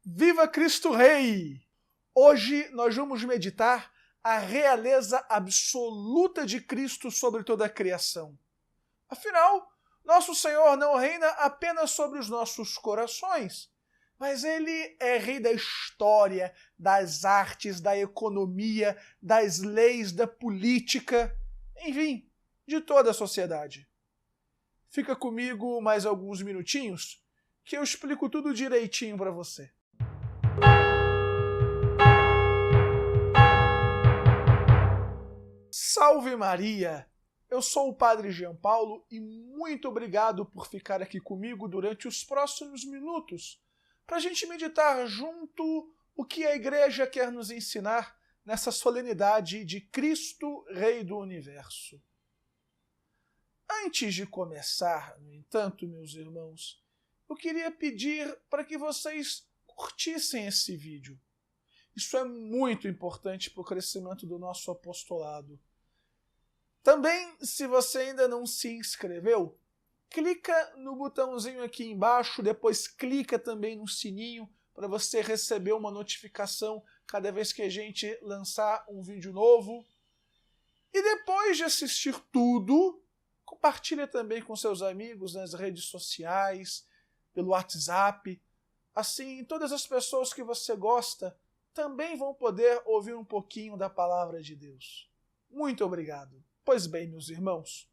Viva Cristo Rei! Hoje nós vamos meditar a realeza absoluta de Cristo sobre toda a criação. Afinal, nosso Senhor não reina apenas sobre os nossos corações, mas Ele é Rei da história, das artes, da economia, das leis, da política, enfim, de toda a sociedade. Fica comigo mais alguns minutinhos que eu explico tudo direitinho para você. Salve Maria! Eu sou o Padre Jean Paulo e muito obrigado por ficar aqui comigo durante os próximos minutos para a gente meditar junto o que a Igreja quer nos ensinar nessa solenidade de Cristo, Rei do Universo. Antes de começar, no entanto, meus irmãos, eu queria pedir para que vocês curtissem esse vídeo. Isso é muito importante para o crescimento do nosso apostolado. Também, se você ainda não se inscreveu, clica no botãozinho aqui embaixo, depois clica também no sininho para você receber uma notificação cada vez que a gente lançar um vídeo novo. E depois de assistir tudo, compartilha também com seus amigos nas redes sociais, pelo WhatsApp. Assim, todas as pessoas que você gosta também vão poder ouvir um pouquinho da palavra de Deus. Muito obrigado. Pois bem, meus irmãos,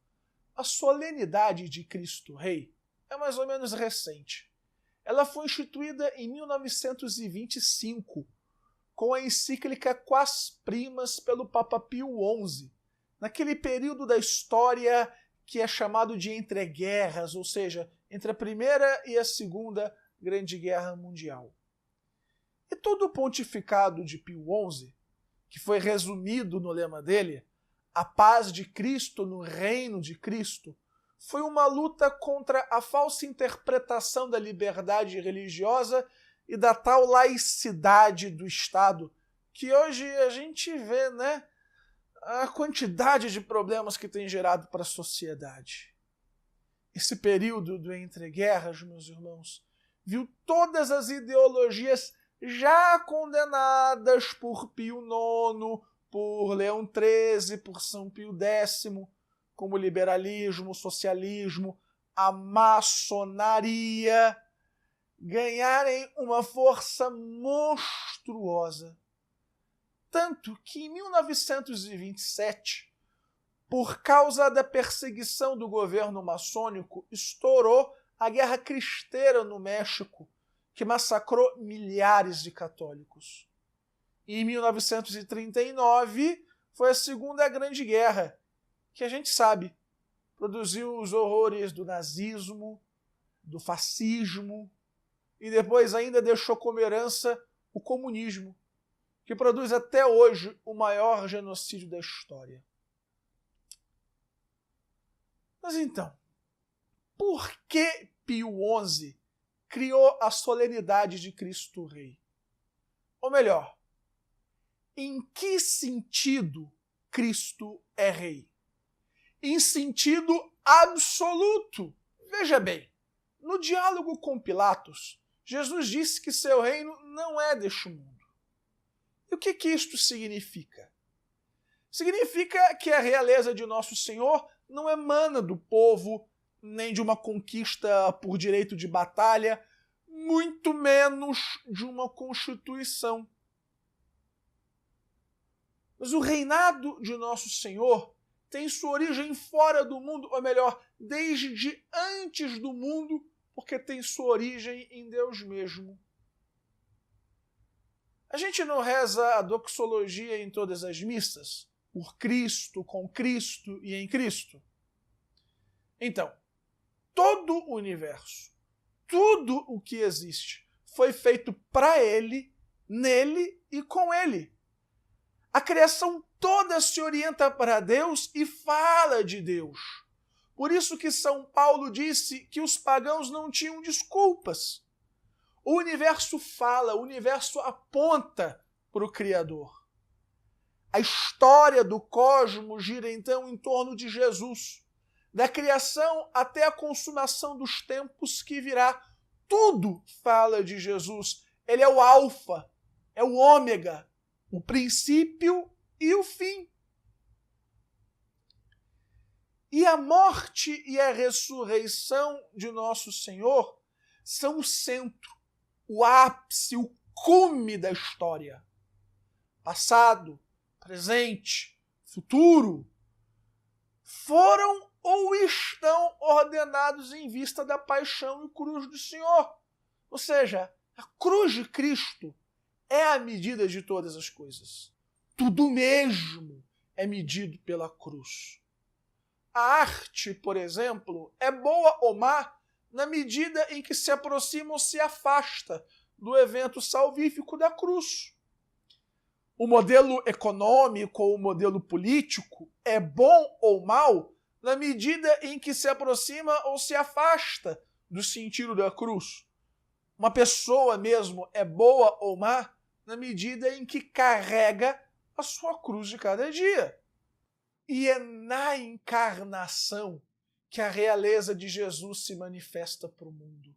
a solenidade de Cristo Rei é mais ou menos recente. Ela foi instituída em 1925, com a encíclica Quas Primas pelo Papa Pio XI, naquele período da história que é chamado de entreguerras, ou seja, entre a Primeira e a Segunda Grande Guerra Mundial. E todo o pontificado de Pio XI, que foi resumido no lema dele, a paz de Cristo no reino de Cristo, foi uma luta contra a falsa interpretação da liberdade religiosa e da tal laicidade do Estado, que hoje a gente vê, né? A quantidade de problemas que tem gerado para a sociedade. Esse período do entreguerras, meus irmãos, viu todas as ideologias já condenadas por Pio IX, por Leão XIII, por São Pio X, como o liberalismo, o socialismo, a maçonaria, ganharem uma força monstruosa. Tanto que em 1927, por causa da perseguição do governo maçônico, estourou a Guerra Cristeira no México, que massacrou milhares de católicos. E em 1939 foi a Segunda Grande Guerra, que a gente sabe, produziu os horrores do nazismo, do fascismo, e depois ainda deixou como herança o comunismo, que produz até hoje o maior genocídio da história. Mas então, por que Pio XI criou a solenidade de Cristo Rei? Ou melhor, em que sentido Cristo é Rei? Em sentido absoluto. Veja bem, no diálogo com Pilatos, Jesus disse que seu reino não é deste mundo. E o que isto significa? Significa que a realeza de Nosso Senhor não emana do povo, nem de uma conquista por direito de batalha, muito menos de uma constituição. Mas o reinado de Nosso Senhor tem sua origem fora do mundo, ou melhor, desde antes do mundo, porque tem sua origem em Deus mesmo. A gente não reza a doxologia em todas as missas? Por Cristo, com Cristo e em Cristo? Então, todo o universo, tudo o que existe, foi feito para Ele, nele e com Ele. A criação toda se orienta para Deus e fala de Deus. Por isso que São Paulo disse que os pagãos não tinham desculpas. O universo fala, o universo aponta para o Criador. A história do cosmos gira então em torno de Jesus. Da criação até a consumação dos tempos que virá, tudo fala de Jesus. Ele é o alfa, é o ômega, o princípio e o fim. E a morte e a ressurreição de nosso Senhor são o centro, o ápice, o cume da história. Passado, presente, futuro, foram ou estão ordenados em vista da paixão e cruz do Senhor. Ou seja, a cruz de Cristo é a medida de todas as coisas. Tudo mesmo é medido pela cruz. A arte, por exemplo, é boa ou má na medida em que se aproxima ou se afasta do evento salvífico da cruz. O modelo econômico ou o modelo político é bom ou mau na medida em que se aproxima ou se afasta do sentido da cruz. Uma pessoa mesmo é boa ou má na medida em que carrega a sua cruz de cada dia. E é na encarnação que a realeza de Jesus se manifesta para o mundo.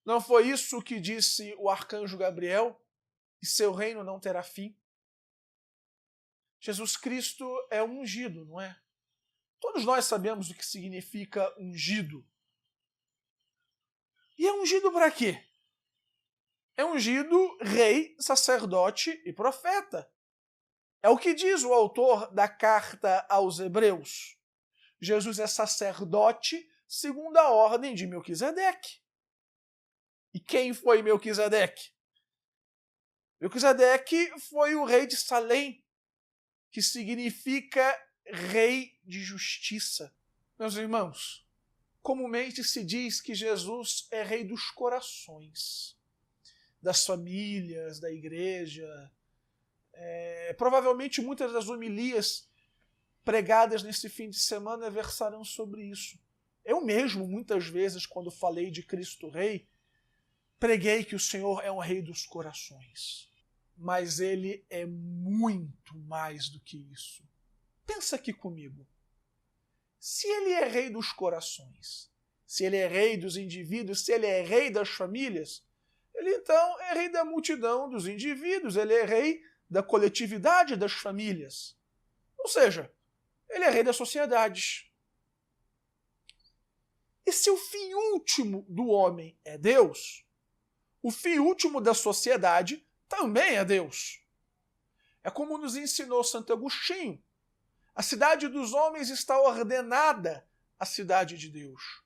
Não foi isso que disse o arcanjo Gabriel? E seu reino não terá fim? Jesus Cristo é ungido, não é? Todos nós sabemos o que significa ungido. E é ungido para quê? É ungido rei, sacerdote e profeta. É o que diz o autor da carta aos Hebreus. Jesus é sacerdote segundo a ordem de Melquisedeque. E quem foi Melquisedeque? Melquisedeque foi o rei de Salém, que significa rei de justiça. Meus irmãos, comumente se diz que Jesus é rei dos corações, das famílias, da igreja. Provavelmente muitas das homilias pregadas nesse fim de semana versarão sobre isso. Eu mesmo, muitas vezes, quando falei de Cristo Rei, preguei que o Senhor é um rei dos corações. Mas ele é muito mais do que isso. Pensa aqui comigo. Se ele é rei dos corações, se ele é rei dos indivíduos, se ele é rei das famílias, ele então é rei da multidão dos indivíduos, ele é rei da coletividade das famílias. Ou seja, ele é rei das sociedades. E se o fim último do homem é Deus, o fim último da sociedade também é Deus. É como nos ensinou Santo Agostinho. A cidade dos homens está ordenada à cidade de Deus.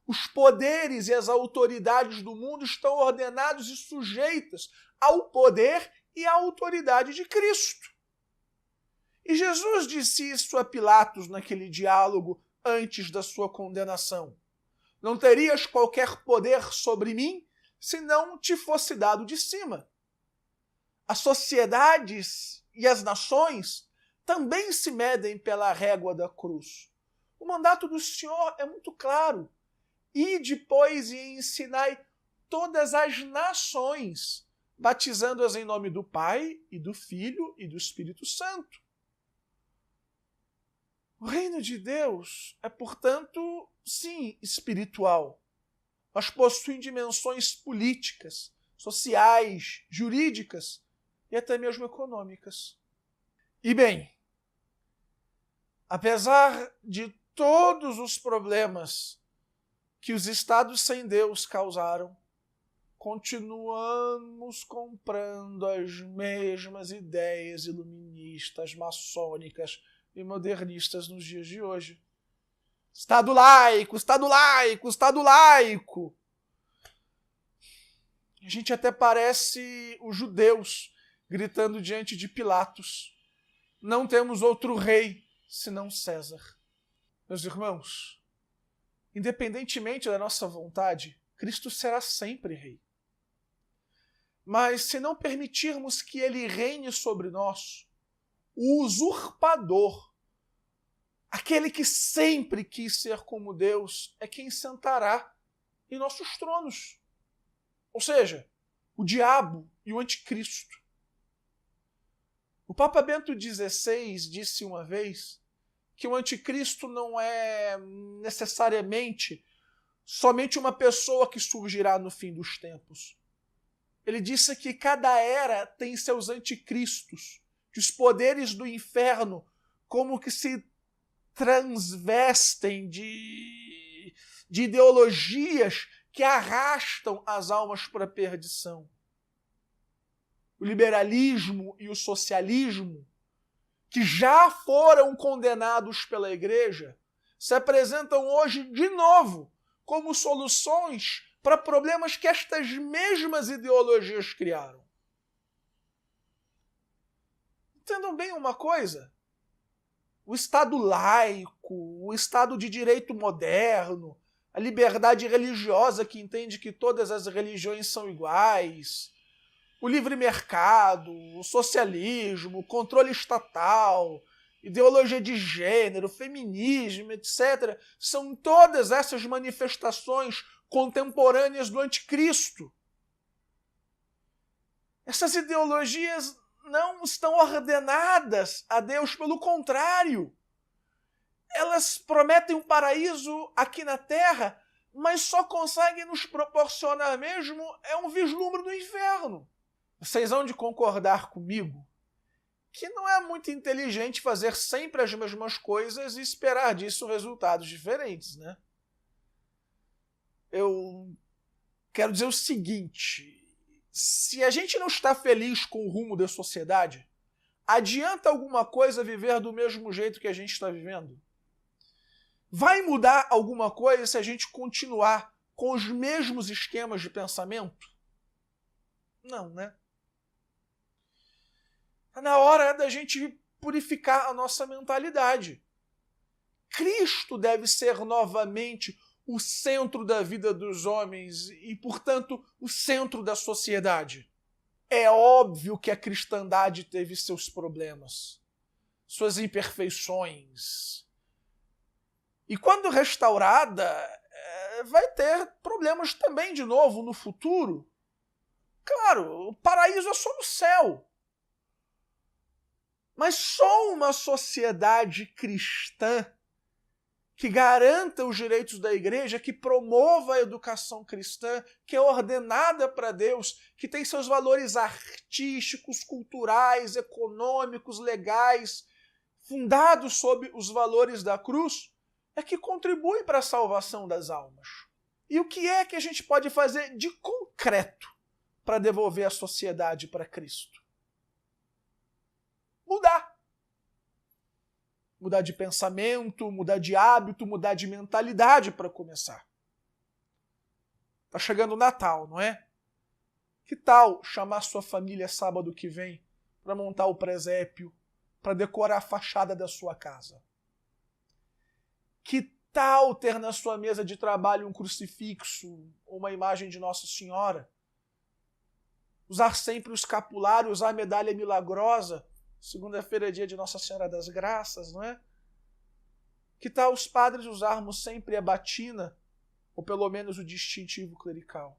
Os poderes e as autoridades do mundo estão ordenados e sujeitas ao poder e à autoridade de Cristo. E Jesus disse isso a Pilatos naquele diálogo antes da sua condenação. Não terias qualquer poder sobre mim se não te fosse dado de cima. As sociedades e as nações também se medem pela régua da cruz. O mandato do Senhor é muito claro. Ide, pois, e ensinai todas as nações, batizando-as em nome do Pai, e do Filho, e do Espírito Santo. O reino de Deus é, portanto, sim, espiritual, mas possui dimensões políticas, sociais, jurídicas e até mesmo econômicas. E bem, apesar de todos os problemas que os estados sem Deus causaram, continuamos comprando as mesmas ideias iluministas, maçônicas e modernistas nos dias de hoje. Estado laico, Estado laico, Estado laico. A gente até parece os judeus gritando diante de Pilatos: não temos outro rei senão César. Meus irmãos, independentemente da nossa vontade, Cristo será sempre rei. Mas se não permitirmos que ele reine sobre nós, o usurpador, aquele que sempre quis ser como Deus, é quem sentará em nossos tronos. Ou seja, o diabo e o anticristo. O Papa Bento XVI disse uma vez que o anticristo não é necessariamente somente uma pessoa que surgirá no fim dos tempos, Ele disse que cada era tem seus anticristos, que os poderes do inferno como que se transvestem de ideologias que arrastam as almas para a perdição. O liberalismo e o socialismo, que já foram condenados pela igreja, se apresentam hoje de novo como soluções para problemas que estas mesmas ideologias criaram. Entendam bem uma coisa: o Estado laico, o Estado de direito moderno, a liberdade religiosa que entende que todas as religiões são iguais, o livre mercado, o socialismo, o controle estatal, ideologia de gênero, feminismo, etc., são todas essas manifestações contemporâneas do anticristo. Essas ideologias não estão ordenadas a Deus, pelo contrário. Elas prometem um paraíso aqui na terra, mas só conseguem nos proporcionar mesmo um vislumbre do inferno. Vocês hão de concordar comigo que não é muito inteligente fazer sempre as mesmas coisas e esperar disso resultados diferentes, né? Eu quero dizer o seguinte: se a gente não está feliz com o rumo da sociedade, adianta alguma coisa viver do mesmo jeito que a gente está vivendo? Vai mudar alguma coisa se a gente continuar com os mesmos esquemas de pensamento? Não, né? Está na hora da gente purificar a nossa mentalidade. Cristo deve ser novamente o centro da vida dos homens e, portanto, o centro da sociedade. É óbvio que a cristandade teve seus problemas, suas imperfeições. E quando restaurada, vai ter problemas também de novo no futuro. Claro, o paraíso é só no céu. Mas só uma sociedade cristã que garanta os direitos da igreja, que promova a educação cristã, que é ordenada para Deus, que tem seus valores artísticos, culturais, econômicos, legais, fundados sob os valores da cruz, é que contribui para a salvação das almas. E o que é que a gente pode fazer de concreto para devolver a sociedade para Cristo? Mudar. Mudar de pensamento, mudar de hábito, mudar de mentalidade para começar. Tá chegando o Natal, não é? Que tal chamar sua família sábado que vem para montar o presépio, para decorar a fachada da sua casa? Que tal ter na sua mesa de trabalho um crucifixo ou uma imagem de Nossa Senhora? Usar sempre o escapulário, usar a medalha milagrosa. Segunda-feira é dia de Nossa Senhora das Graças, não é? Que tal os padres usarmos sempre a batina, ou pelo menos o distintivo clerical?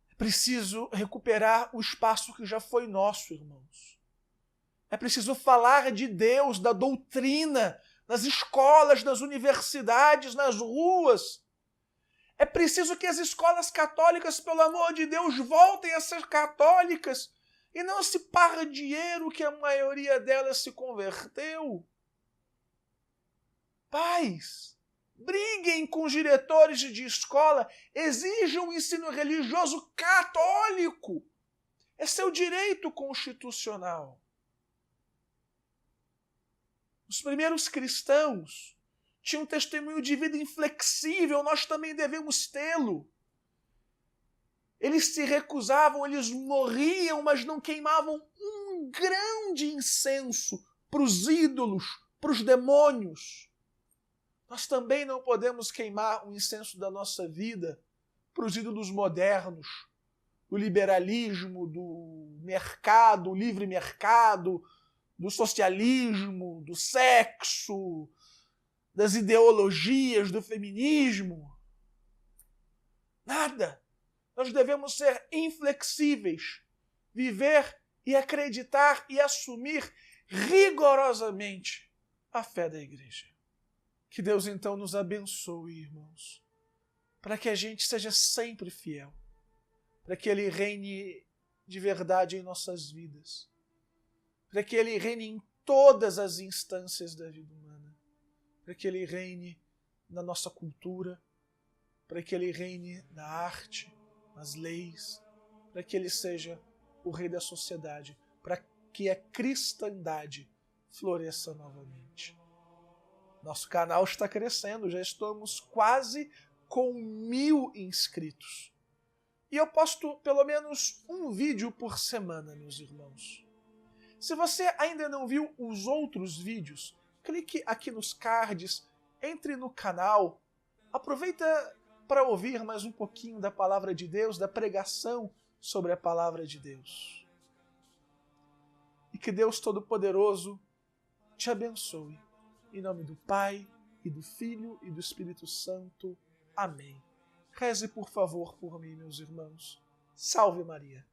É preciso recuperar o espaço que já foi nosso, irmãos. É preciso falar de Deus, da doutrina, nas escolas, nas universidades, nas ruas. É preciso que as escolas católicas, pelo amor de Deus, voltem a ser católicas e não esse pardieiro que a maioria delas se converteu. Pais, briguem com os diretores de escola, exijam um ensino religioso católico. É seu direito constitucional. Os primeiros cristãos tinham um testemunho de vida inflexível, nós também devemos tê-lo. Eles se recusavam, eles morriam, mas não queimavam um grão de incenso para os ídolos, para os demônios. Nós também não podemos queimar o incenso da nossa vida para os ídolos modernos, do liberalismo, do mercado, livre mercado, do socialismo, do sexo, das ideologias, do feminismo. Nada. Nós devemos ser inflexíveis, viver e acreditar e assumir rigorosamente a fé da igreja. Que Deus então nos abençoe, irmãos, para que a gente seja sempre fiel. para que Ele reine de verdade em nossas vidas, para que Ele reine em todas as instâncias da vida humana, para que Ele reine na nossa cultura, para que Ele reine na arte, nas leis, para que Ele seja o Rei da sociedade, para que a cristandade floresça novamente. Nosso canal está crescendo, já estamos quase com 1000 inscritos. E eu posto pelo menos um vídeo por semana, meus irmãos. Se você ainda não viu os outros vídeos, clique aqui nos cards, entre no canal, aproveita para ouvir mais um pouquinho da palavra de Deus, da pregação sobre a palavra de Deus. E que Deus Todo-Poderoso te abençoe. Em nome do Pai, e do Filho, e do Espírito Santo. Amém. Reze, por favor, por mim, meus irmãos. Salve Maria.